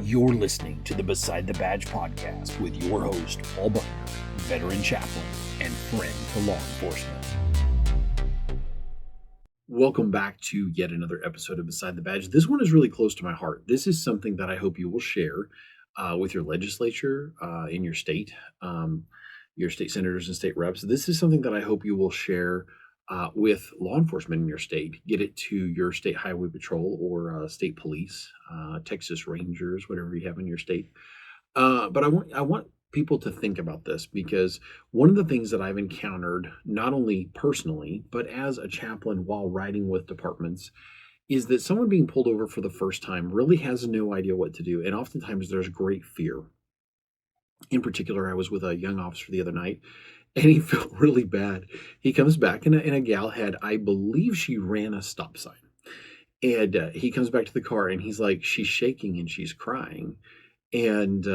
You're listening to the Beside the Badge podcast with your host, Paul Buckner, veteran chaplain and friend to law enforcement. Welcome back to yet another episode of Beside the Badge. This one is really close to my heart. This is something that I hope you will share with your legislature in your state senators and state reps. This is something that I hope you will share with law enforcement in your state. Get it to your state highway patrol or state police, Texas Rangers, whatever you have in your state. But I want people to think about this, because one of the things that I've encountered, not only personally, but as a chaplain while riding with departments, is that someone being pulled over for the first time really has no idea what to do. And oftentimes there's great fear. In particular, I was with a young officer the other night, and he felt really bad. He comes back, and a gal had, I believe she ran a stop sign. And he comes back to the car, and he's like, she's shaking and she's crying. And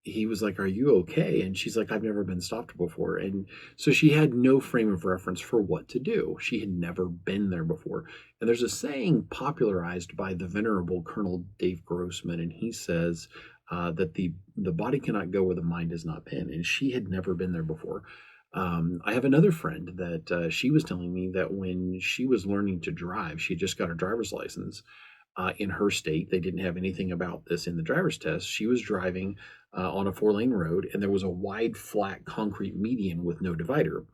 he was like, are you okay? And she's like, I've never been stopped before. And so she had no frame of reference for what to do. She had never been there before. And there's a saying popularized by the venerable Colonel Dave Grossman, and he says that the body cannot go where the mind has not been. And she had never been there before. I have another friend that she was telling me that when she was learning to drive, she just got her driver's license. In her state, they didn't have anything about this in the driver's test. She was driving on a 4-lane road, and there was a wide, flat concrete median with no divider.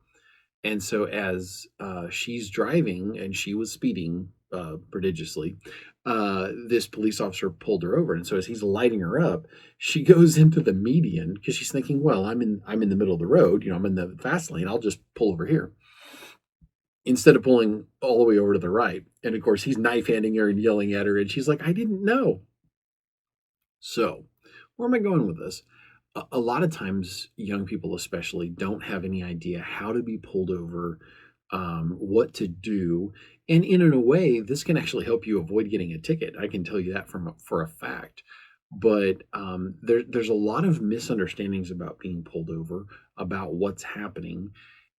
And so as she's driving, and she was speeding prodigiously, this police officer pulled her over. And so as he's lighting her up, she goes into the median because she's thinking, well, I'm in the middle of the road. I'm in the fast lane. I'll just pull over here, instead of pulling all the way over to the right. And of course, he's knife-handing her and yelling at her, and she's like, I didn't know. So where am I going with this? A lot of times, young people especially don't have any idea how to be pulled over, what to do. And in a way, this can actually help you avoid getting a ticket. I can tell you that for a fact. But there's a lot of misunderstandings about being pulled over, about what's happening.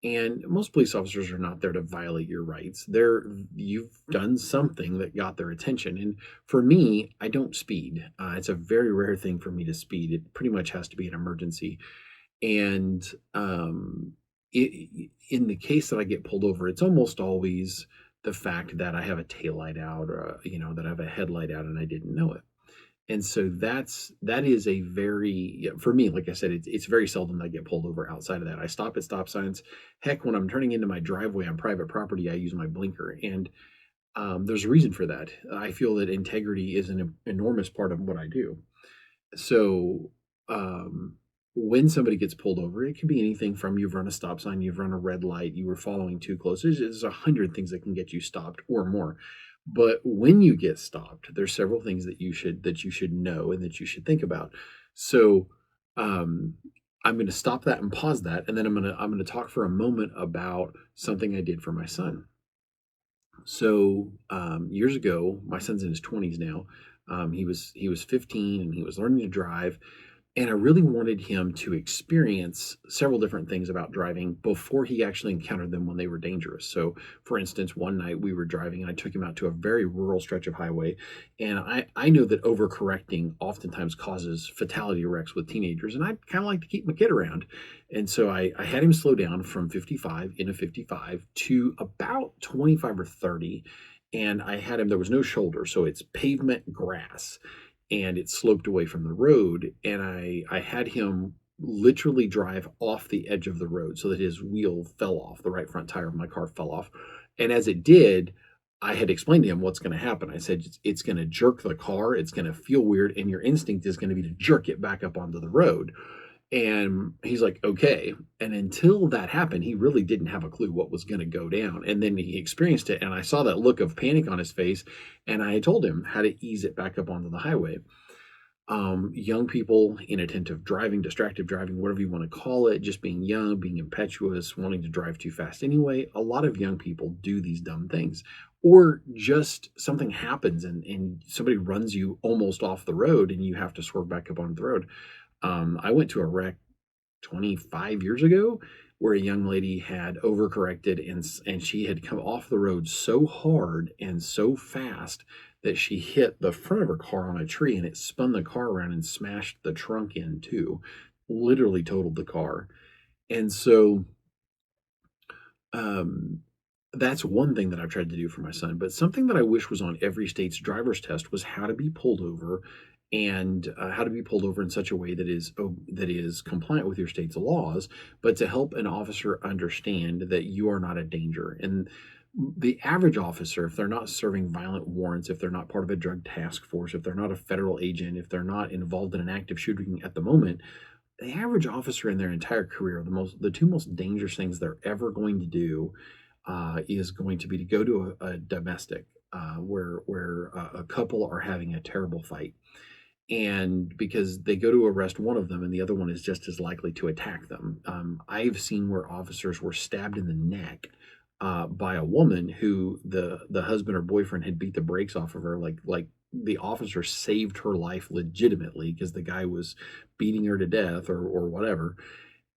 And most police officers are not there to violate your rights. You've done something that got their attention. And for me, I don't speed. It's a very rare thing for me to speed. It pretty much has to be an emergency. And in the case that I get pulled over, it's almost always the fact that I have a taillight out, or that I have a headlight out and I didn't know it. And so that is a very, for me, like I said, it's very seldom that I get pulled over outside of that. I stop at stop signs. Heck, when I'm turning into my driveway on private property, I use my blinker. And there's a reason for that. I feel that integrity is an enormous part of what I do. So when somebody gets pulled over, it can be anything from you've run a stop sign, you've run a red light, you were following too close. There's 100 things that can get you stopped or more. But when you get stopped, there's several things that you should know and that you should think about. So I'm going to stop that and pause that, and then I'm going to talk for a moment about something I did for my son. So years ago, my son's in his 20s now. He was 15 and he was learning to drive. And I really wanted him to experience several different things about driving before he actually encountered them when they were dangerous. So, for instance, one night we were driving and I took him out to a very rural stretch of highway. And I know that overcorrecting oftentimes causes fatality wrecks with teenagers. And I kind of like to keep my kid around. And so I had him slow down from 55 in a 55 to about 25 or 30. And I had him, there was no shoulder, so it's pavement grass. And it sloped away from the road, and I had him literally drive off the edge of the road so that his wheel fell off, the right front tire of my car fell off. And as it did, I had explained to him what's going to happen. I said, it's going to jerk the car, it's going to feel weird, and your instinct is going to be to jerk it back up onto the road. And he's like, okay. And until that happened, he really didn't have a clue what was going to go down. And then he experienced it, and I saw that look of panic on his face, and I told him how to ease it back up onto the highway. Young people, inattentive driving, distracted driving, whatever you want to call it, just being young, being impetuous, wanting to drive too fast anyway. A lot of young people do these dumb things. Or just something happens and somebody runs you almost off the road and you have to swerve back up onto the road. I went to a wreck 25 years ago, where a young lady had overcorrected and she had come off the road so hard and so fast that she hit the front of her car on a tree, and it spun the car around and smashed the trunk in too, literally totaled the car. And so um, that's one thing that I've tried to do for my son, but something that I wish was on every state's driver's test was how to be pulled over, and how to be pulled over in such a way that is compliant with your state's laws, but to help an officer understand that you are not a danger. And the average officer, if they're not serving violent warrants, if they're not part of a drug task force, if they're not a federal agent, if they're not involved in an active shooting at the moment, the average officer in their entire career, the two most dangerous things they're ever going to do is going to be to go to a domestic where a couple are having a terrible fight, and because they go to arrest one of them and the other one is just as likely to attack them. I've seen where officers were stabbed in the neck by a woman who the husband or boyfriend had beat the brakes off of her, like the officer saved her life legitimately because the guy was beating her to death or whatever,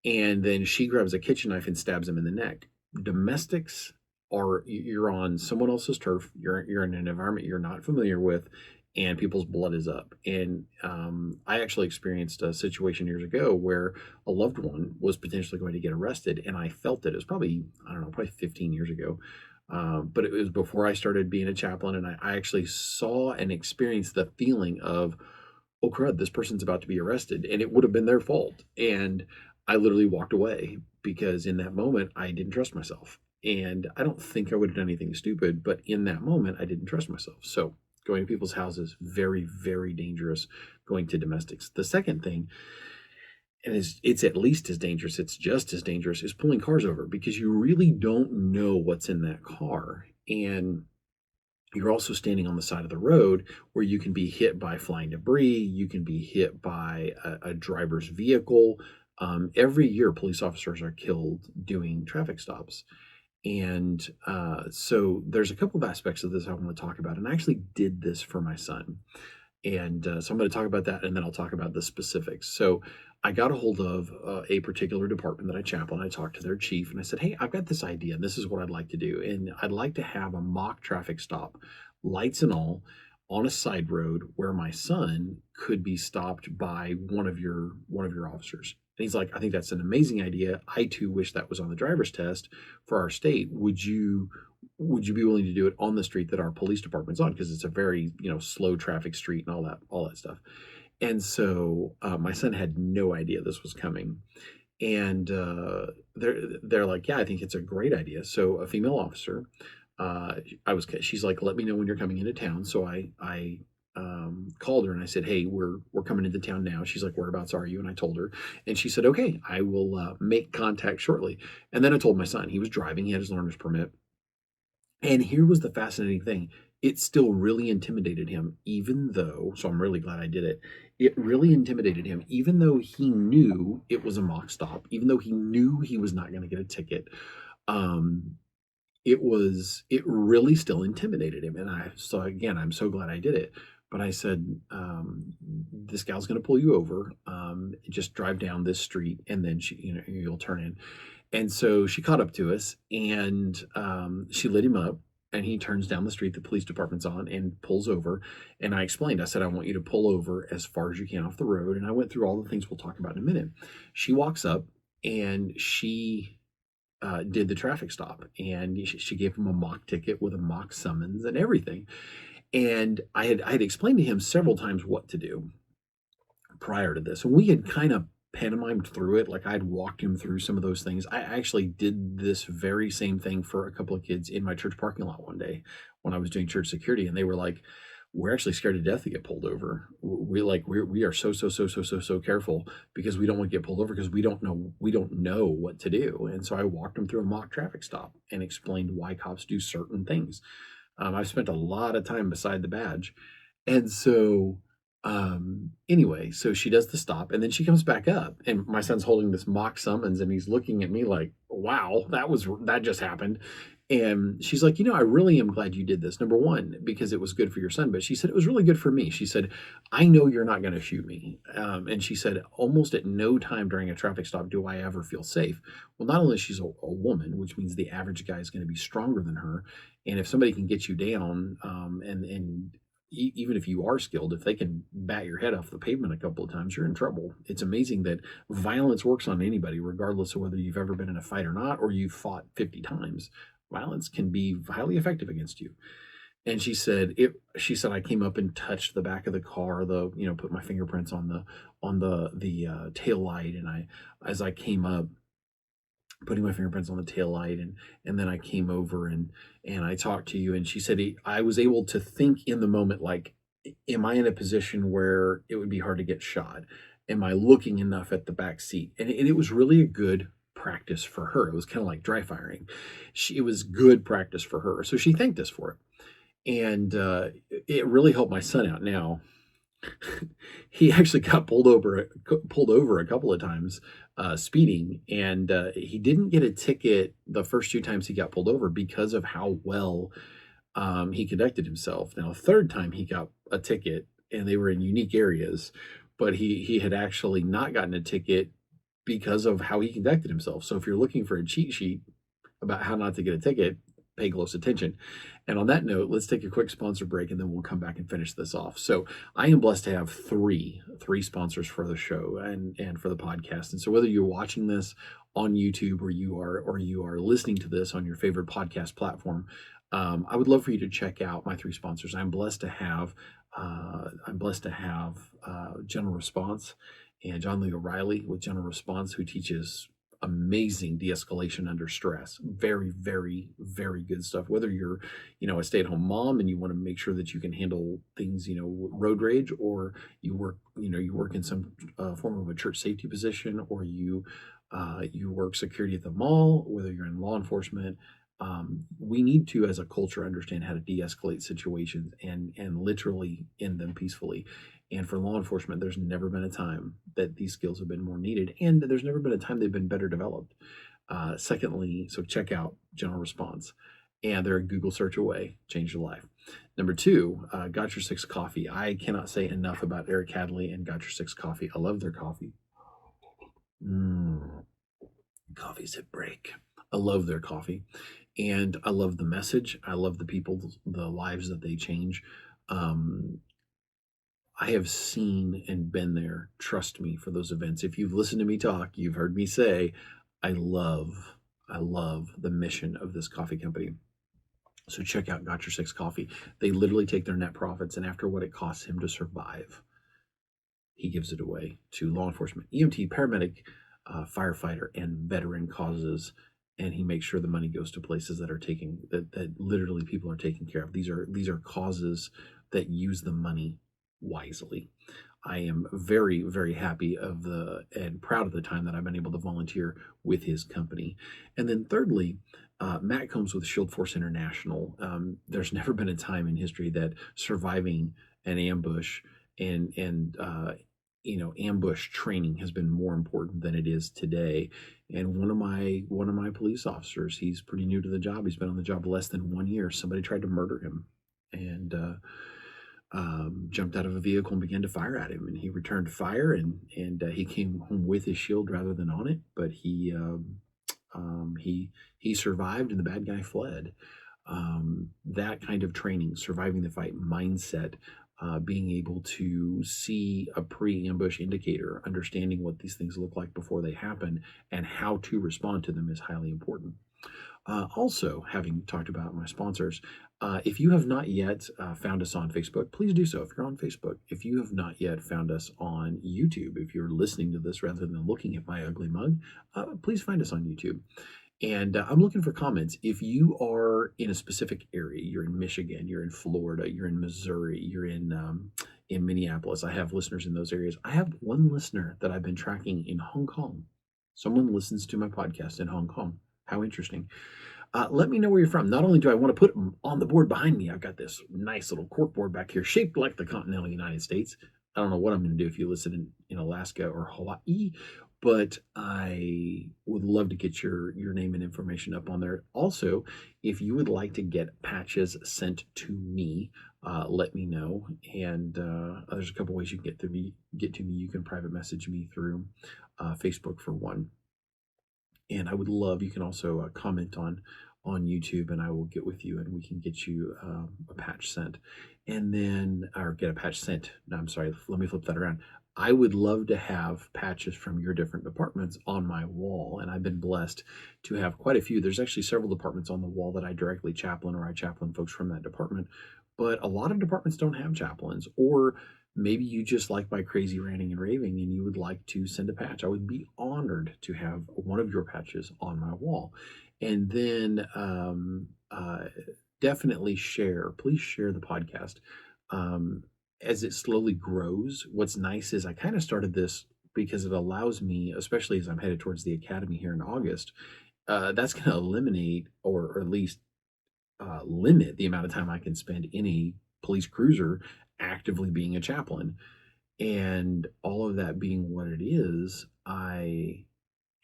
and then she grabs a kitchen knife and stabs him in the neck. Domestics are, you're on someone else's turf, you're in an environment you're not familiar with, and people's blood is up. And I actually experienced a situation years ago where a loved one was potentially going to get arrested, and I felt it. It was probably, I don't know, probably 15 years ago. But it was before I started being a chaplain, and I actually saw and experienced the feeling of, oh crud, this person's about to be arrested, and it would have been their fault. And I literally walked away because in that moment I didn't trust myself. And I don't think I would have done anything stupid, but in that moment I didn't trust myself. So going to people's houses, very, very dangerous. Going to domestics. The second thing, and it's at least as dangerous, it's just as dangerous, is pulling cars over, because you really don't know what's in that car. And you're also standing on the side of the road where you can be hit by flying debris, you can be hit by a driver's vehicle. Every year, police officers are killed doing traffic stops. And so there's a couple of aspects of this I want to talk about. And I actually did this for my son. And so I'm going to talk about that, and then I'll talk about the specifics. So I got a hold of a particular department that I chaplain. I talked to their chief, and I said, hey, I've got this idea, and this is what I'd like to do. And I'd like to have a mock traffic stop, lights and all, on a side road where my son could be stopped by one of your officers. And he's like, I think that's an amazing idea. I too wish that was on the driver's test for our state. Would you be willing to do it on the street that our police department's on? Because it's a very, slow traffic street and all that stuff. And so my son had no idea this was coming. And they're like, yeah, I think it's a great idea. So a female officer, she's like, let me know when you're coming into town. So I called her and I said, hey, we're coming into town now. She's like, whereabouts are you? And I told her, and she said, okay, I will make contact shortly. And then I told my son, he was driving, he had his learner's permit. And here was the fascinating thing. It still really intimidated him, even though, so I'm really glad I did it. It really intimidated him, even though he knew it was a mock stop, even though he knew he was not going to get a ticket. It really still intimidated him. And so again, I'm so glad I did it. But I said, this gal's going to pull you over. Just drive down this street, and then you'll turn in. And so she caught up to us, and she lit him up, and he turns down the street the police department's on and pulls over. And I explained, I said, I want you to pull over as far as you can off the road. And I went through all the things we'll talk about in a minute. She walks up, and she did the traffic stop, and she gave him a mock ticket with a mock summons and everything. And I had explained to him several times what to do prior to this. And we had kind of pantomimed through it. Like, I'd walked him through some of those things. I actually did this very same thing for a couple of kids in my church parking lot one day when I was doing church security. And they were like, we're actually scared to death to get pulled over. We are so careful because we don't want to get pulled over because we don't know what to do. And so I walked them through a mock traffic stop and explained why cops do certain things. I've spent a lot of time beside the badge. And so anyway, so she does the stop, and then she comes back up, and my son's holding this mock summons, and he's looking at me like, wow, that just happened. And she's like, I really am glad you did this. Number one, because it was good for your son. But she said, it was really good for me. She said, I know you're not going to shoot me. And she said, almost at no time during a traffic stop do I ever feel safe. Well, not only she's a woman, which means the average guy is going to be stronger than her. And if somebody can get you down, even if you are skilled, if they can bat your head off the pavement a couple of times, you're in trouble. It's amazing that violence works on anybody, regardless of whether you've ever been in a fight or not, or you've fought 50 times. Violence can be highly effective against you. And she said I came up and touched the back of the car, put my fingerprints on the tail light, and as I came up, putting my fingerprints on the tail light, and then I came over and I talked to you. And she said I was able to think in the moment, like, am I in a position where it would be hard to get shot? Am I looking enough at the back seat? And it was really a good practice for her. It was kind of like dry firing. It was good practice for her. So she thanked us for it. And it really helped my son out. Now, he actually got pulled over a couple of times speeding, and he didn't get a ticket the first two times he got pulled over because of how well he conducted himself. Now, a third time he got a ticket, and they were in unique areas, but he had actually not gotten a ticket because of how he conducted himself. So if you're looking for a cheat sheet about how not to get a ticket, pay close attention. And on that note, let's take a quick sponsor break, and then we'll come back and finish this off. So I am blessed to have three sponsors for the show and for the podcast. And so whether you're watching this on YouTube or you are listening to this on your favorite podcast platform, I would love for you to check out my three sponsors. I'm blessed to have General Response and John Lee O'Reilly with General Response, who teaches amazing de-escalation under stress. Very, very, very good stuff. Whether you're, a stay-at-home mom and you want to make sure that you can handle things, road rage, or you work in some form of a church safety position, or you work security at the mall, whether you're in law enforcement, we need to, as a culture, understand how to de-escalate situations and literally end them peacefully. And for law enforcement, there's never been a time that these skills have been more needed, and there's never been a time they've been better developed. Secondly, so check out General Response, and they're a Google search away. Change your life. Number two, Got Your Six Coffee. I cannot say enough about Eric Hadley and Got Your Six Coffee. I love their coffee. Coffee's at break. I love their coffee, and I love the message. I love the people, the lives that they change. I have seen and been there. Trust me, for those events. If you've listened to me talk, you've heard me say, I love the mission of this coffee company. So check out Got Your Six Coffee. They literally take their net profits, and after what it costs him to survive, he gives it away to law enforcement, EMT, paramedic, firefighter, and veteran causes. And he makes sure the money goes to places that literally people are taking care of. These are causes that use the money wisely. I am very, very happy and proud of the time that I've been able to volunteer with his company. And then thirdly, Matt Combs with Shield Force International. There's never been a time in history that surviving an ambush and ambush training has been more important than it is today. And one of my police officers, he's pretty new to the job. He's been on the job less than 1 year. Somebody tried to murder him, and jumped out of a vehicle and began to fire at him, and he returned fire, and he came home with his shield rather than on it, but he survived, and the bad guy fled. That kind of training, surviving the fight mindset, being able to see a pre-ambush indicator, understanding what these things look like before they happen and how to respond to them is highly important. Also, having talked about my sponsors, if you have not yet found us on Facebook, please do so. If you're on Facebook, if you have not yet found us on YouTube, if you're listening to this rather than looking at my ugly mug, please find us on YouTube. And I'm looking for comments. If you are in a specific area, you're in Michigan, you're in Florida, you're in Missouri, you're in Minneapolis. I have listeners in those areas. I have one listener that I've been tracking in Hong Kong. Someone listens to my podcast in Hong Kong. How interesting. Let me know where you're from. Not only do I want to put them on the board behind me, I've got this nice little cork board back here shaped like the continental United States. I don't know what I'm going to do if you listen in Alaska or Hawaii, but I would love to get your name and information up on there. Also, if you would like to get patches sent to me, let me know. And there's a couple ways you can get to me. You can private message me through Facebook for one, and I would love, you can also comment on YouTube, and I will get with you and we can get you a patch sent, and then or get a patch sent. No, I'm sorry. Let me flip that around. I would love to have patches from your different departments on my wall, and I've been blessed to have quite a few. There's actually several departments on the wall that I directly chaplain, or I chaplain folks from that department, but a lot of departments don't have chaplains, or maybe you just like my crazy ranting and raving and you would like to send a patch. I would be honored to have one of your patches on my wall. And then definitely share, please share the podcast. As it slowly grows, what's nice is I kind of started this because it allows me, especially as I'm headed towards the academy here in August, that's going to eliminate, or at least limit the amount of time I can spend in a police cruiser actively being a chaplain. And all of that being what it is, I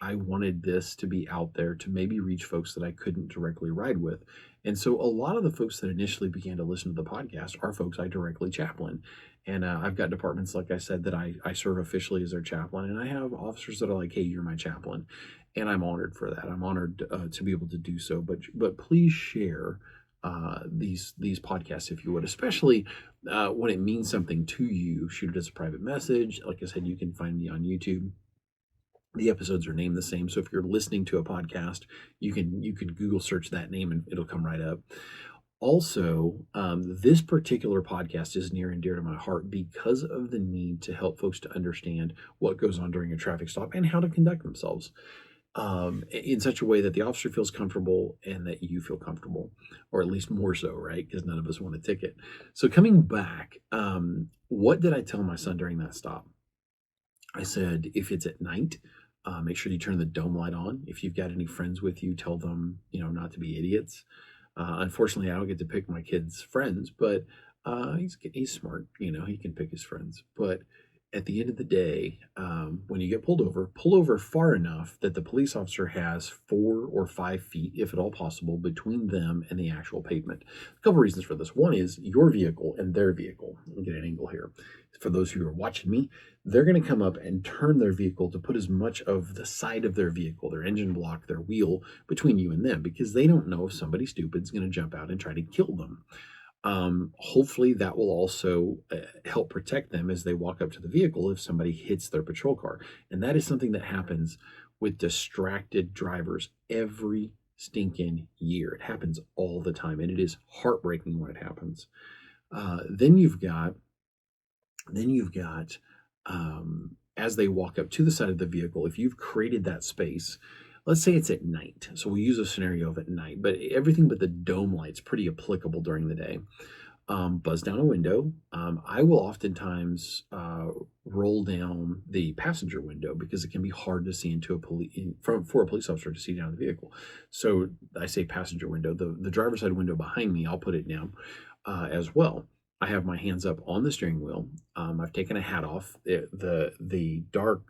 wanted this to be out there to maybe reach folks that I couldn't directly ride with. And so a lot of the folks that initially began to listen to the podcast are folks I directly chaplain. And I've got departments, like I said, that I serve officially as their chaplain. And I have officers that are like, hey, you're my chaplain. And I'm honored for that. I'm honored to be able to do so. But please share these podcasts if you would, especially when it means something to you. Shoot it as a private message. Like I said, you can find me on YouTube. The episodes are named the same, so if you're listening to a podcast, you can Google search that name and it'll come right up. Also, this particular podcast is near and dear to my heart because of the need to help folks to understand what goes on during a traffic stop and how to conduct themselves in such a way that the officer feels comfortable and that you feel comfortable, or at least more so, right? Because none of us want a ticket. So coming back, what did I tell my son during that stop? I said, if it's at night, make sure you turn the dome light on. If you've got any friends with you, tell them, not to be idiots. Unfortunately, I don't get to pick my kids' friends, but he's smart. He can pick his friends. But at the end of the day, when you get pull over far enough that the police officer has 4 or 5 feet, if at all possible, between them and the actual pavement. A couple reasons for this. One is your vehicle and their vehicle. Let me get an angle here. For those who are watching me, they're going to come up and turn their vehicle to put as much of the side of their vehicle, their engine block, their wheel, between you and them, because they don't know if somebody stupid is going to jump out and try to kill them. Hopefully that will also help protect them as they walk up to the vehicle if somebody hits their patrol car. And that is something that happens with distracted drivers every stinking year. It happens all the time, and it is heartbreaking when it happens. Then you've got as they walk up to the side of the vehicle, if you've created that space, let's say it's at night. So we use a scenario of at night, but everything but the dome light's pretty applicable during the day. Buzz down a window. I will oftentimes roll down the passenger window because it can be hard to see into for a police officer to see down the vehicle. So I say passenger window. The driver's side window behind me, I'll put it down as well. I have my hands up on the steering wheel. I've taken a hat off. The dark,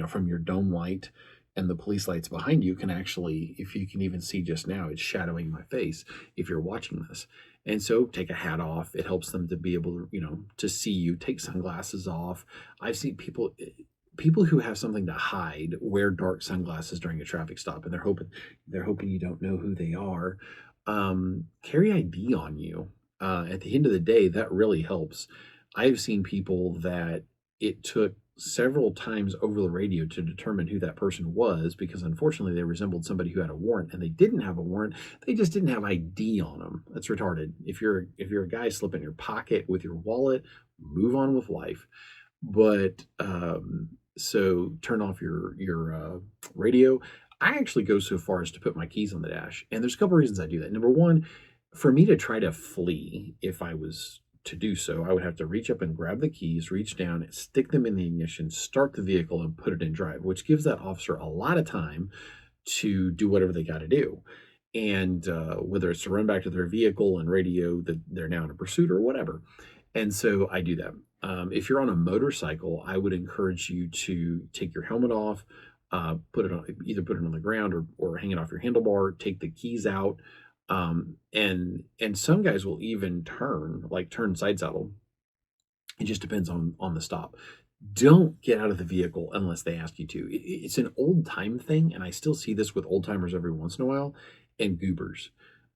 from your dome light and the police lights behind you can actually, if you can even see just now, it's shadowing my face if you're watching this. And so take a hat off. It helps them to be able to, to see you. Take sunglasses off. I've seen people who have something to hide wear dark sunglasses during a traffic stop, and they're hoping you don't know who they are. Carry ID on you. At the end of the day, that really helps. I've seen people that it took several times over the radio to determine who that person was because unfortunately they resembled somebody who had a warrant, and they didn't have a warrant. They just didn't have ID on them. That's retarded. If you're a guy slipping your pocket with your wallet, move on with life. But so turn off your radio. I actually go so far as to put my keys on the dash, and there's a couple reasons I do that. Number one, for me to try to flee, if I was to do so, I would have to reach up and grab the keys, reach down, stick them in the ignition, start the vehicle, and put it in drive, which gives that officer a lot of time to do whatever they got to do. And whether it's to run back to their vehicle and radio that they're now in a pursuit or whatever. And so I do that. If you're on a motorcycle, I would encourage you to take your helmet off, put it on, either put it on the ground or hang it off your handlebar, take the keys out. And some guys will even turn side saddle. It just depends on the stop. Don't get out of the vehicle unless they ask you to. It's an old time thing, and I still see this with old timers every once in a while and goobers.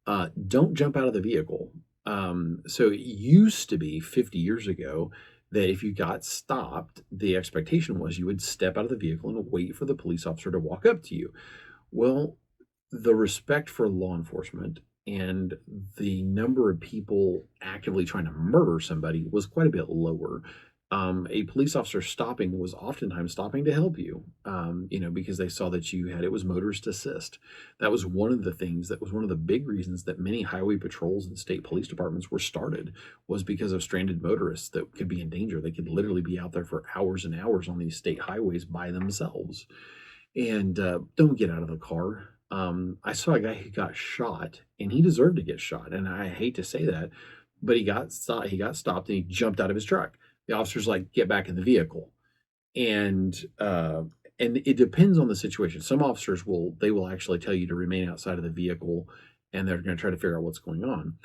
Don't jump out of the vehicle. So it used to be 50 years ago that if you got stopped, the expectation was you would step out of the vehicle and wait for the police officer to walk up to you. Well, the respect for law enforcement and the number of people actively trying to murder somebody was quite a bit lower. A police officer stopping was oftentimes stopping to help you, because they saw that it was motorist assist. That was one of the things, that was one of the big reasons that many highway patrols and state police departments were started, was because of stranded motorists that could be in danger. They could literally be out there for hours and hours on these state highways by themselves. And don't get out of the car. I saw a guy who got shot, and he deserved to get shot. And I hate to say that, but he got stopped. He got stopped, and he jumped out of his truck. The officer's like, "Get back in the vehicle." And it depends on the situation. Some officers will actually tell you to remain outside of the vehicle, and they're going to try to figure out what's going on.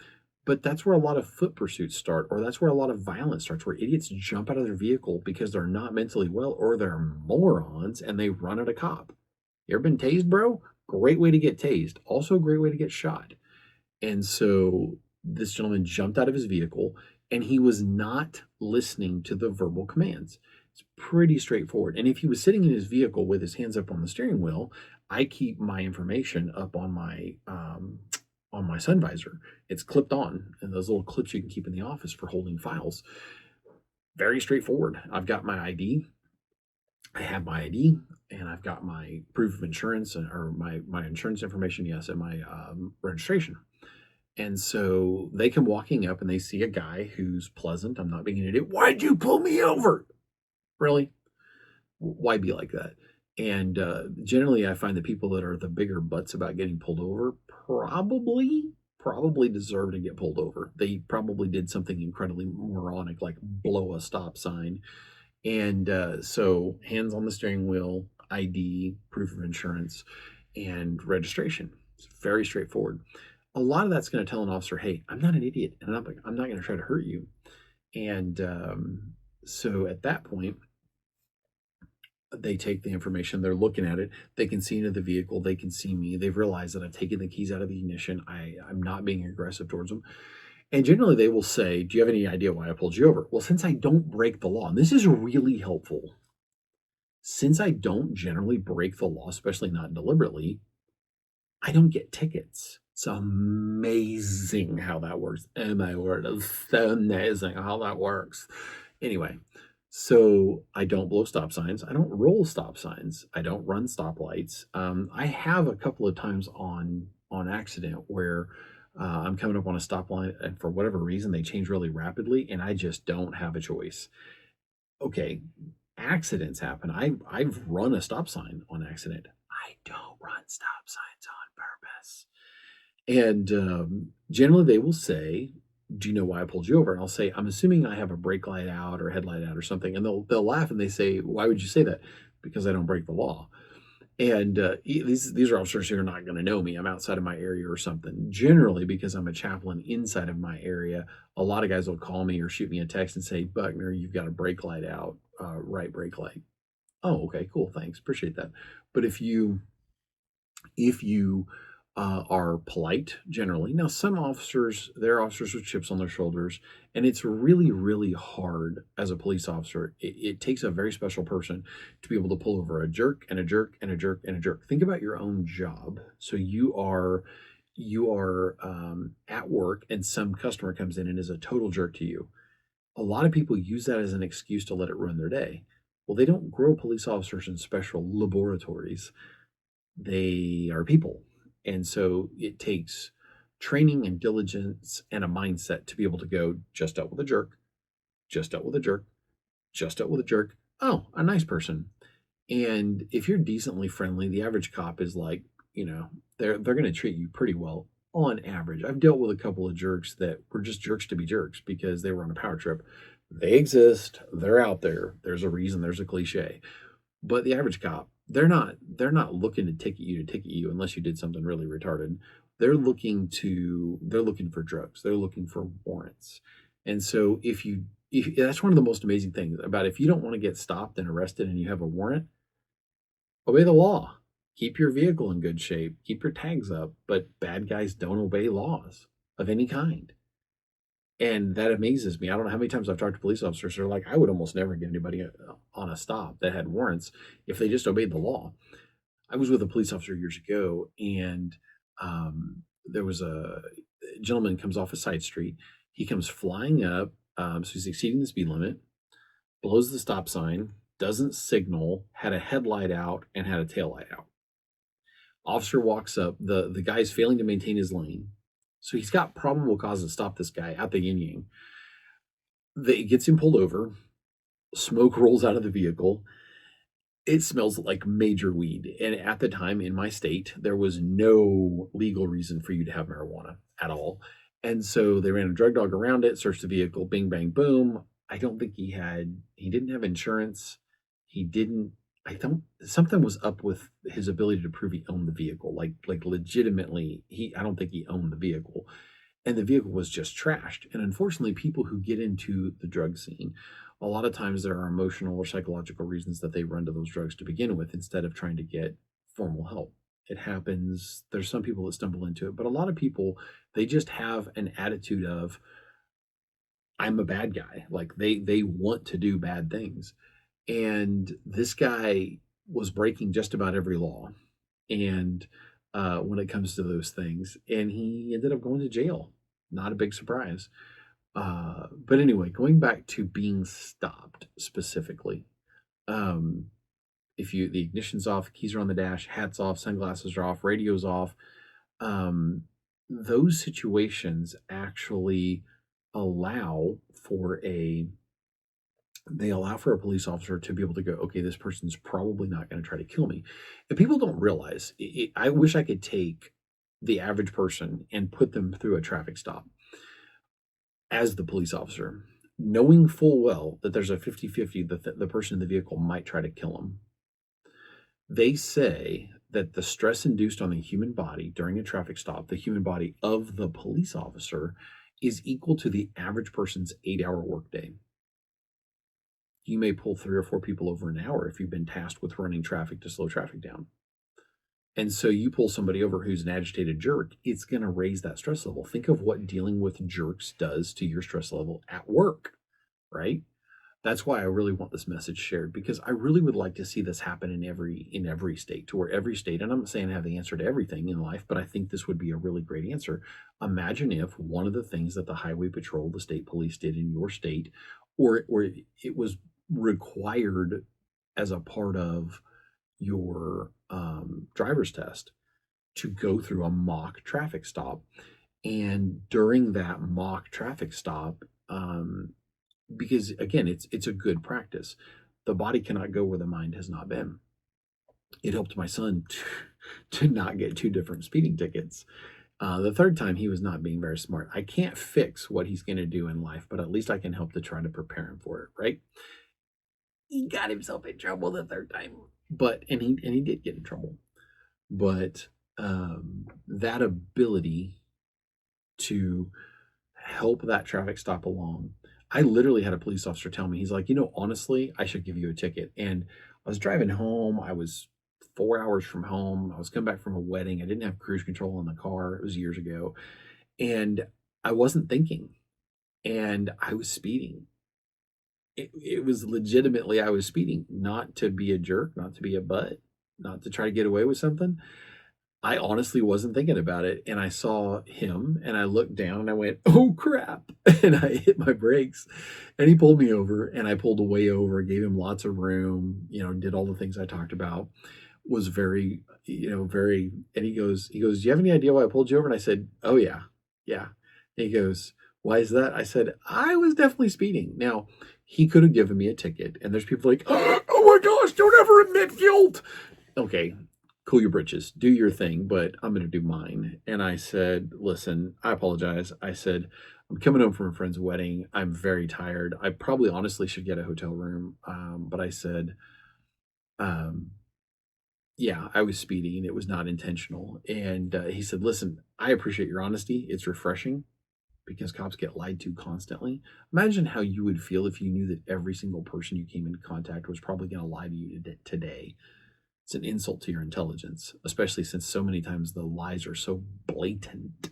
But that's where a lot of foot pursuits start, or that's where a lot of violence starts, where idiots jump out of their vehicle because they're not mentally well, or they're morons and they run at a cop. You ever been tased, bro? Great way to get tased. Also a great way to get shot. And so this gentleman jumped out of his vehicle, and he was not listening to the verbal commands. It's pretty straightforward. And if he was sitting in his vehicle with his hands up on the steering wheel, I keep my information up on my sun visor. It's clipped on, and those little clips you can keep in the office for holding files. Very straightforward. I've got my ID. I have my ID, and I've got my proof of insurance, or my insurance information, yes, and my registration. And so they come walking up and they see a guy who's pleasant. I'm not being an idiot. "Why'd you pull me over?" Really? Why be like that? And generally, I find the people that are the bigger butts about getting pulled over probably deserve to get pulled over. They probably did something incredibly moronic, like blow a stop sign. And so hands on the steering wheel, ID, proof of insurance, and registration. It's very straightforward. A lot of that's going to tell an officer, "Hey, I'm not an idiot, and I'm not going to try to hurt you." And so at that point, they take the information, they're looking at it, they can see into the vehicle, they can see me, they've realized that I've taken the keys out of the ignition, I'm not being aggressive towards them. And generally they will say, "Do you have any idea why I pulled you over?" Well, since I don't break the law, and this is really helpful, since I don't generally break the law, especially not deliberately, I don't get tickets. It's amazing how that works. Oh my word, it's so amazing how that works. Anyway, so I don't blow stop signs. I don't roll stop signs. I don't run stoplights. I have a couple of times on accident where I'm coming up on a stop line, and for whatever reason they change really rapidly, and I just don't have a choice. Okay, accidents happen. I've run a stop sign on accident. I don't run stop signs on purpose. And generally they will say, "Do you know why I pulled you over?" And I'll say, "I'm assuming I have a brake light out or headlight out or something." And they'll laugh and they say, "Why would you say that?" "Because I don't break the law." And these are officers who are not going to know me. I'm outside of my area or something. Generally, because I'm a chaplain inside of my area, a lot of guys will call me or shoot me a text and say, "Buckner, you've got a brake light out, right brake light." "Oh, okay, cool, thanks, appreciate that." But if you are polite generally. Now, some officers, there are officers with chips on their shoulders, and it's really, really hard as a police officer. It takes a very special person to be able to pull over a jerk and a jerk and a jerk and a jerk. Think about your own job. So you are at work, and some customer comes in and is a total jerk to you. A lot of people use that as an excuse to let it ruin their day. Well, they don't grow police officers in special laboratories. They are people. And so it takes training and diligence and a mindset to be able to go, "Just dealt with a jerk, just dealt with a jerk, just dealt with a jerk. Oh, a nice person." And if you're decently friendly, the average cop is like, they're going to treat you pretty well on average. I've dealt with a couple of jerks that were just jerks to be jerks because they were on a power trip. They exist, they're out there. There's a reason, there's a cliche. But the average cop, they're not looking to ticket you unless you did something really retarded. They're looking for drugs. They're looking for warrants. And so if that's one of the most amazing things about if you don't want to get stopped and arrested and you have a warrant, obey the law. Keep your vehicle in good shape. Keep your tags up. But bad guys don't obey laws of any kind. And that amazes me. I don't know how many times I've talked to police officers who are like, I would almost never get anybody on a stop that had warrants if they just obeyed the law. I was with a police officer years ago, and there was a gentleman comes off a side street. He comes flying up, so he's exceeding the speed limit, blows the stop sign, doesn't signal, had a headlight out, and had a tail light out. Officer walks up. The guy's failing to maintain his lane, so he's got probable cause to stop this guy at the yin yang. It gets him pulled over. Smoke rolls out of the vehicle. It smells like major weed. And at the time in my state, there was no legal reason for you to have marijuana at all. And so they ran a drug dog around it, searched the vehicle, bing, bang, boom. I don't think he didn't have insurance. He didn't, I don't, something was up with his ability to prove he owned the vehicle. Like legitimately, I don't think he owned the vehicle. And the vehicle was just trashed. And unfortunately, people who get into the drug scene, a lot of times there are emotional or psychological reasons that they run to those drugs to begin with instead of trying to get formal help. It happens. There's some people that stumble into it, but a lot of people, they just have an attitude of, I'm a bad guy. Like they want to do bad things. And this guy was breaking just about every law. And when it comes to those things, and he ended up going to jail. Not a big surprise. But anyway, going back to being stopped specifically, if the ignition's off, keys are on the dash, hats off, sunglasses are off, radio's off, um, those situations actually allow for a they allow for a police officer to be able to go, okay, this person's probably not going to try to kill me. And people don't realize. I wish I could take the average person and put them through a traffic stop as the police officer, knowing full well that there's a 50-50 that the person in the vehicle might try to kill them. They say that the stress induced on the human body during a traffic stop, the human body of the police officer, is equal to the average person's 8-hour workday. You may pull 3 or 4 people over an hour if you've been tasked with running traffic to slow traffic down. And so you pull somebody over who's an agitated jerk, it's going to raise that stress level. Think of what dealing with jerks does to your stress level at work, right? That's why I really want this message shared, because I really would like to see this happen in every state, to where every state, and I'm not saying I have the answer to everything in life, but I think this would be a really great answer. Imagine if one of the things that the highway patrol, the state police did in your state, or it was required as a part of your driver's test to go through a mock traffic stop. And during that mock traffic stop, because again, it's a good practice. The body cannot go where the mind has not been. It helped my son to not get 2 different speeding tickets. The third time, he was not being very smart. I can't fix what he's going to do in life, but at least I can help to try to prepare him for it, right? He got himself in trouble the third time, but and he did get in trouble. But that ability to help that traffic stop along. I literally had a police officer tell me, he's like, honestly, I should give you a ticket. And I was driving home. I was 4 hours from home. I was coming back from a wedding. I didn't have cruise control in the car. It was years ago. And I wasn't thinking. And I was speeding. It was legitimately, I was speeding, not to be a jerk, not to be a butt, not to try to get away with something. I honestly wasn't thinking about it. And I saw him and I looked down and I went, oh crap. And I hit my brakes and he pulled me over and I pulled way over, gave him lots of room, did all the things I talked about, was very, and he goes, do you have any idea why I pulled you over? And I said, oh yeah. Yeah. And he goes, why is that? I said, I was definitely speeding. Now, he could have given me a ticket. And there's people like, oh my gosh, don't ever admit guilt. Okay, cool your britches, do your thing, but I'm going to do mine. And I said, listen, I apologize. I said, I'm coming home from a friend's wedding. I'm very tired. I probably honestly should get a hotel room. But I said, Yeah, I was speeding and it was not intentional. And he said, "Listen, I appreciate your honesty. It's refreshing because cops get lied to constantly. Imagine how you would feel if you knew that every single person you came into contact was probably going to lie to you today. It's an insult to your intelligence, especially since so many times the lies are so blatant.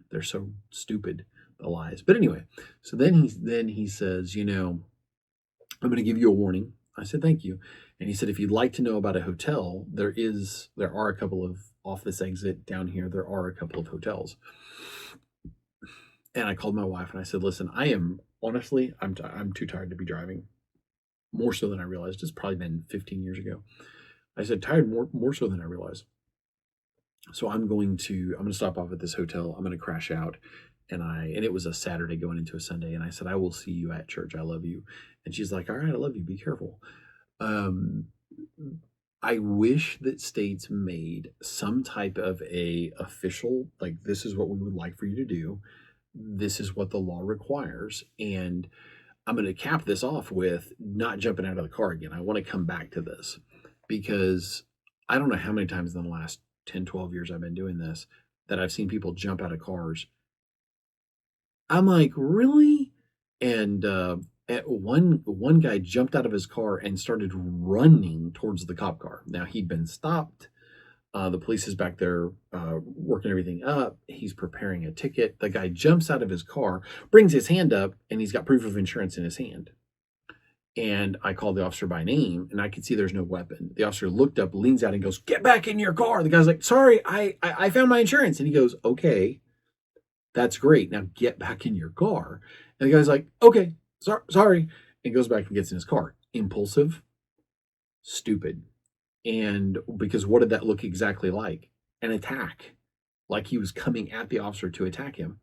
They're so stupid, the lies. But anyway, so then he says, I'm going to give you a warning. I said, thank you. And he said, if you'd like to know about a hotel, there are a couple of off this exit down here. There are a couple of hotels. And I called my wife and I said, listen, I am honestly, I'm too tired to be driving. More so than I realized. It's probably been 15 years ago. I said, tired more so than I realized. So I'm going to stop off at this hotel. I'm going to crash out. And it was a Saturday going into a Sunday. And I said, I will see you at church. I love you. And she's like, all right, I love you. Be careful. Um, I wish that states made some type of a official, like, this is what we would like for you to do. This is what the law requires. And I'm going to cap this off with not jumping out of the car again. I want to come back to this because I don't know how many times in the last 10, 12 years I've been doing this that I've seen people jump out of cars. I'm like, really? And at one guy jumped out of his car and started running towards the cop car. Now he'd been stopped. The police is back there working everything up. He's preparing a ticket. The guy jumps out of his car, brings his hand up, and he's got proof of insurance in his hand. And I called the officer by name, and I could see there's no weapon. The officer looked up, leans out, and goes, "Get back in your car." The guy's like, "Sorry, I found my insurance." And he goes, "Okay, that's great. Now get back in your car." And the guy's like, "Okay, sorry." And goes back and gets in his car. Impulsive, stupid. And because what did that look exactly like? An attack. Like he was coming at the officer to attack him.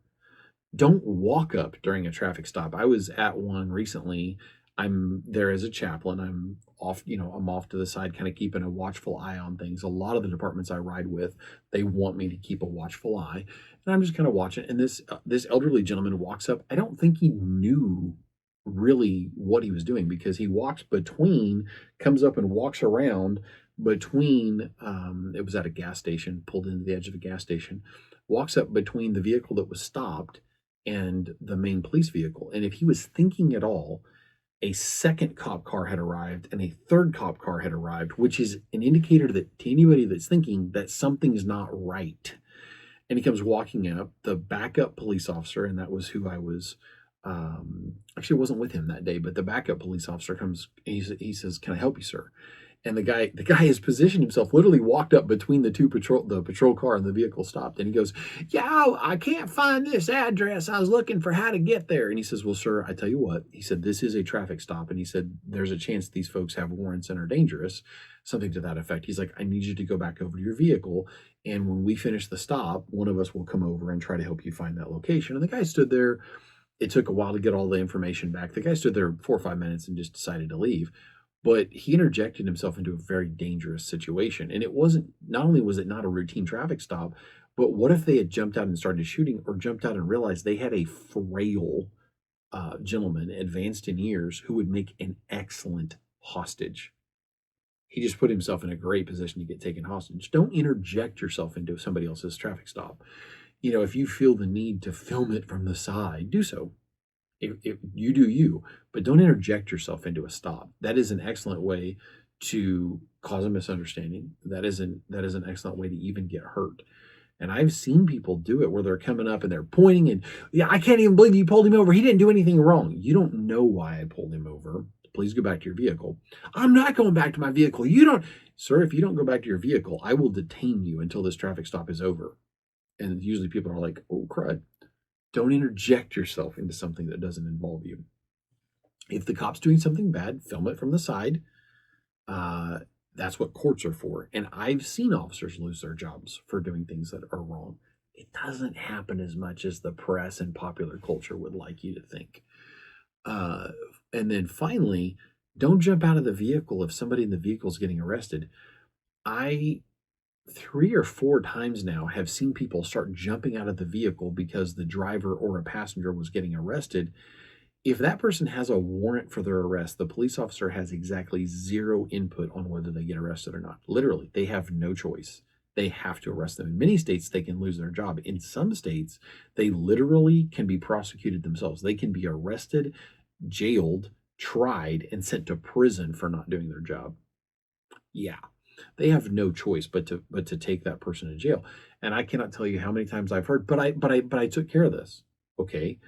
Don't walk up during a traffic stop. I was at one recently. I'm there as a chaplain. I'm off to the side, kind of keeping a watchful eye on things. A lot of the departments I ride with, they want me to keep a watchful eye. And I'm just kind of watching. And this elderly gentleman walks up. I don't think he knew really what he was doing because he comes up and walks around between, it was at a gas station, pulled into the edge of a gas station, walks up between the vehicle that was stopped and the main police vehicle. And if he was thinking at all, a second cop car had arrived and a third cop car had arrived, which is an indicator that to anybody that's thinking that something's not right. And he comes walking up, the backup police officer, and that was who I was. Actually, I wasn't with him that day, but the backup police officer comes. He says, "Can I help you, sir?" And the guy has positioned himself, literally walked up between the patrol car and the vehicle stopped. And he goes, "Yeah, I can't find this address. I was looking for how to get there." And he says, "Well, sir, I tell you what," he said, "this is a traffic stop." And he said, "There's a chance these folks have warrants and are dangerous," something to that effect. He's like, "I need you to go back over to your vehicle. And when we finish the stop, one of us will come over and try to help you find that location." And the guy stood there. It took a while to get all the information back. The guy stood there 4 or 5 minutes and just decided to leave. But he interjected himself into a very dangerous situation. And not only was it not a routine traffic stop, but what if they had jumped out and started shooting or jumped out and realized they had a frail gentleman, advanced in years, who would make an excellent hostage? He just put himself in a great position to get taken hostage. Don't interject yourself into somebody else's traffic stop. If you feel the need to film it from the side, do so. If you do you, but don't interject yourself into a stop. That is an excellent way to cause a misunderstanding. That is an excellent way to even get hurt. And I've seen people do it where they're coming up and they're pointing and, "Yeah, I can't even believe you pulled him over. He didn't do anything wrong." You don't know why I pulled him over. Please go back to your vehicle. "I'm not going back to my vehicle." You don't, sir, if you don't go back to your vehicle, I will detain you until this traffic stop is over. And usually people are like, "Oh, crud." Don't interject yourself into something that doesn't involve you. If the cop's doing something bad, film it from the side. That's what courts are for. And I've seen officers lose their jobs for doing things that are wrong. It doesn't happen as much as the press and popular culture would like you to think. And then finally, don't jump out of the vehicle if somebody in the vehicle is getting arrested. I 3 or 4 times now have seen people start jumping out of the vehicle because the driver or a passenger was getting arrested. If that person has a warrant for their arrest, the police officer has exactly zero input on whether they get arrested or not. Literally, they have no choice. They have to arrest them. In many states, they can lose their job. In some states, they literally can be prosecuted themselves. They can be arrested, jailed, tried, and sent to prison for not doing their job. Yeah, they have no choice but to take that person to jail. And I cannot tell you how many times I've heard, but I took care of this. Okay,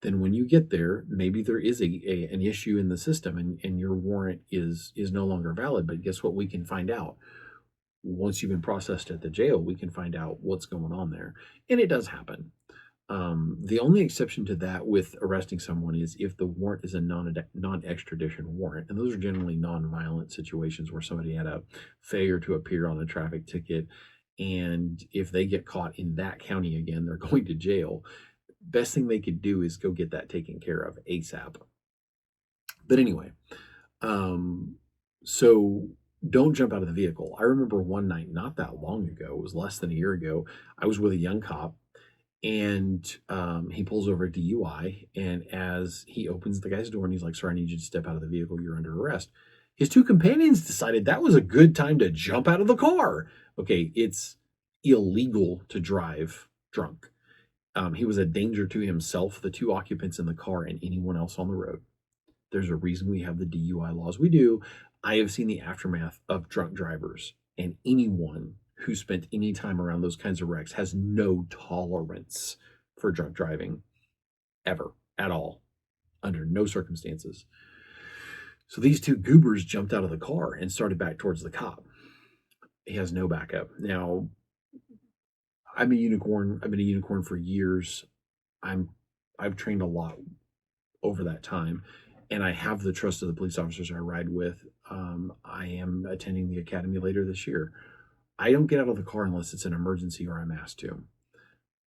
then when you get there, maybe there is an issue in the system, and your warrant is no longer valid. But guess what? We can find out once you've been processed at the jail. We can find out what's going on there, and it does happen. The only exception to that with arresting someone is if the warrant is a non-extradition warrant, and those are generally non-violent situations where somebody had a failure to appear on a traffic ticket, and if they get caught in that county again, they're going to jail. Best thing they could do is go get that taken care of ASAP. But anyway, so don't jump out of the vehicle. I remember one night, not that long ago, it was less than a year ago, I was with a young cop, and he pulls over a DUI. And as he opens the guy's door and he's like, "Sir, I need you to step out of the vehicle. You're under arrest." His two companions decided that was a good time to jump out of the car. Okay, it's illegal to drive drunk. He was a danger to himself, the two occupants in the car, and anyone else on the road. There's a reason we have the DUI laws we do. I have seen the aftermath of drunk drivers, and anyone who spent any time around those kinds of wrecks has no tolerance for drunk driving ever, at all, under no circumstances. So these two goobers jumped out of the car and started back towards the cop. He has no backup. Now, I'm a unicorn. I've been a unicorn for years. I've trained a lot over that time, and I have the trust of the police officers I ride with. I am attending the academy later this year. I don't get out of the car unless it's an emergency or I'm asked to.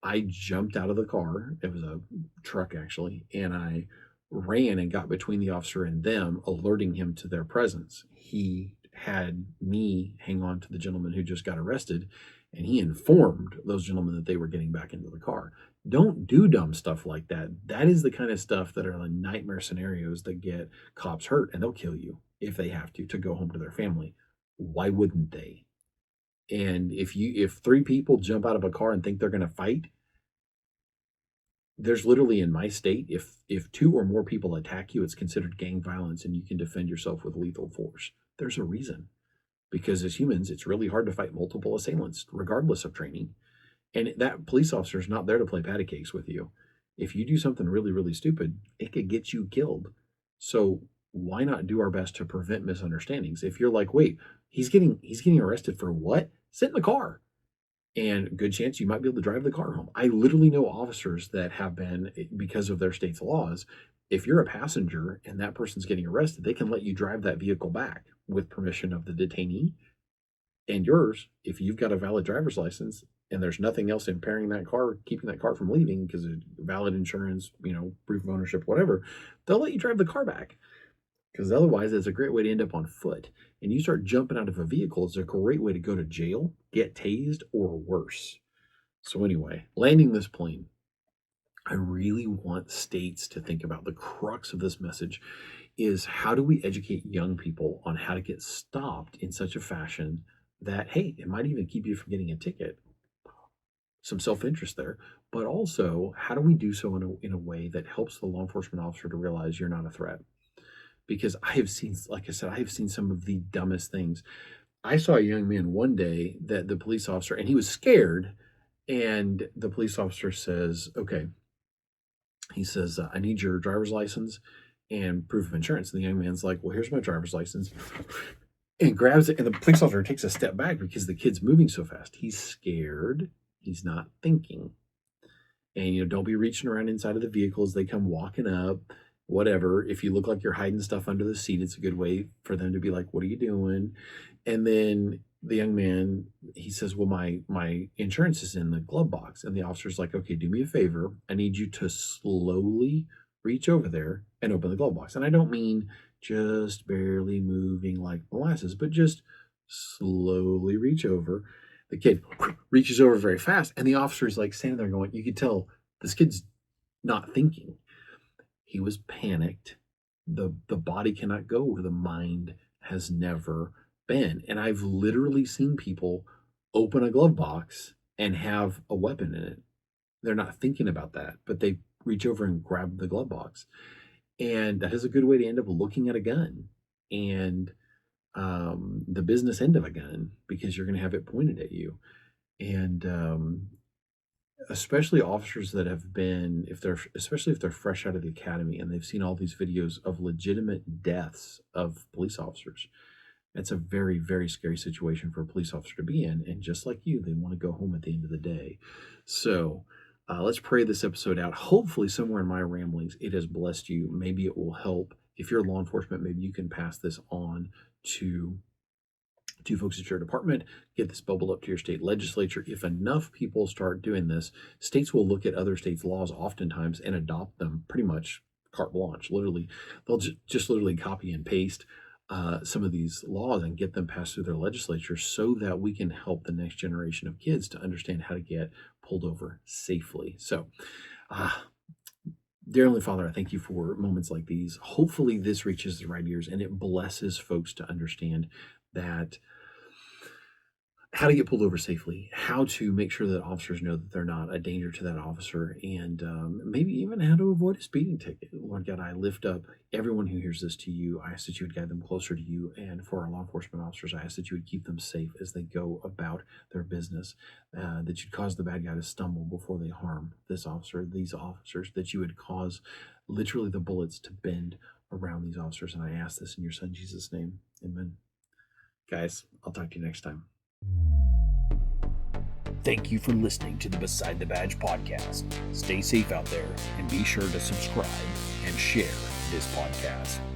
I jumped out of the car. It was a truck, actually, and I ran and got between the officer and them, alerting him to their presence. He had me hang on to the gentleman who just got arrested, and he informed those gentlemen that they were getting back into the car. Don't do dumb stuff like that. That is the kind of stuff that are the nightmare scenarios that get cops hurt, and they'll kill you if they have to go home to their family. Why wouldn't they? And if three people jump out of a car and think they're going to fight, there's literally, in my state, if two or more people attack you, it's considered gang violence, and you can defend yourself with lethal force. There's a reason, because as humans, it's really hard to fight multiple assailants, regardless of training. And that police officer is not there to play patty cakes with you. If you do something really, really stupid, it could get you killed. So why not do our best to prevent misunderstandings? If you're like, "Wait, he's getting arrested for what?" Sit in the car, and good chance you might be able to drive the car home. I literally know officers that have been, because of their state's laws, if you're a passenger and that person's getting arrested, they can let you drive that vehicle back with permission of the detainee and yours. If you've got a valid driver's license and there's nothing else impairing that car, keeping that car from leaving because of valid insurance, proof of ownership, whatever, they'll let you drive the car back. Because otherwise, it's a great way to end up on foot. And you start jumping out of a vehicle, it's a great way to go to jail, get tased, or worse. So anyway, landing this plane, I really want states to think about the crux of this message is, how do we educate young people on how to get stopped in such a fashion that, hey, it might even keep you from getting a ticket. Some self-interest there, but also, how do we do so in a way that helps the law enforcement officer to realize you're not a threat? Because I have seen, like I said, I have seen some of the dumbest things. I saw a young man one day that the police officer, and he was scared, and the police officer says, "Okay," he says, "I need your driver's license and proof of insurance." And the young man's like, "Well, here's my driver's license," and grabs it, and the police officer takes a step back because the kid's moving so fast. He's scared. He's not thinking. And, don't be reaching around inside of the vehicle as they come walking up. Whatever. If you look like you're hiding stuff under the seat, it's a good way for them to be like, "What are you doing?" And then the young man, he says, "Well, my insurance is in the glove box." And the officer's like, "Okay, do me a favor. I need you to slowly reach over there and open the glove box." And I don't mean just barely moving like molasses, but just slowly reach over. The kid reaches over very fast, and the officer's like standing there going, you could tell this kid's not thinking. He was panicked. The body cannot go where the mind has never been. And I've literally seen people open a glove box and have a weapon in it. They're not thinking about that, but they reach over and grab the glove box. And that is a good way to end up looking at a gun and the business end of a gun, because you're going to have it pointed at you. And especially officers that have been, especially if they're fresh out of the academy and they've seen all these videos of legitimate deaths of police officers. It's a very, very scary situation for a police officer to be in. And just like you, they want to go home at the end of the day. So let's pray this episode out. Hopefully, somewhere in my ramblings, it has blessed you. Maybe it will help. If you're law enforcement, maybe you can pass this on to folks at your department, get this bubble up to your state legislature. If enough people start doing this, states will look at other states' laws oftentimes and adopt them pretty much carte blanche. Literally, they'll just literally copy and paste some of these laws and get them passed through their legislature so that we can help the next generation of kids to understand how to get pulled over safely. So, dear Heavenly Father, I thank you for moments like these. Hopefully this reaches the right ears and it blesses folks to understand that how to get pulled over safely, how to make sure that officers know that they're not a danger to that officer, and maybe even how to avoid a speeding ticket. Lord God, I lift up everyone who hears this to you. I ask that you would guide them closer to you. And for our law enforcement officers, I ask that you would keep them safe as they go about their business, that you'd cause the bad guy to stumble before they harm this officer, these officers, that you would cause literally the bullets to bend around these officers. And I ask this in your son, Jesus' name. Amen. Guys, I'll talk to you next time. Thank you for listening to the Beside the Badge podcast. Stay safe out there and be sure to subscribe and share this podcast.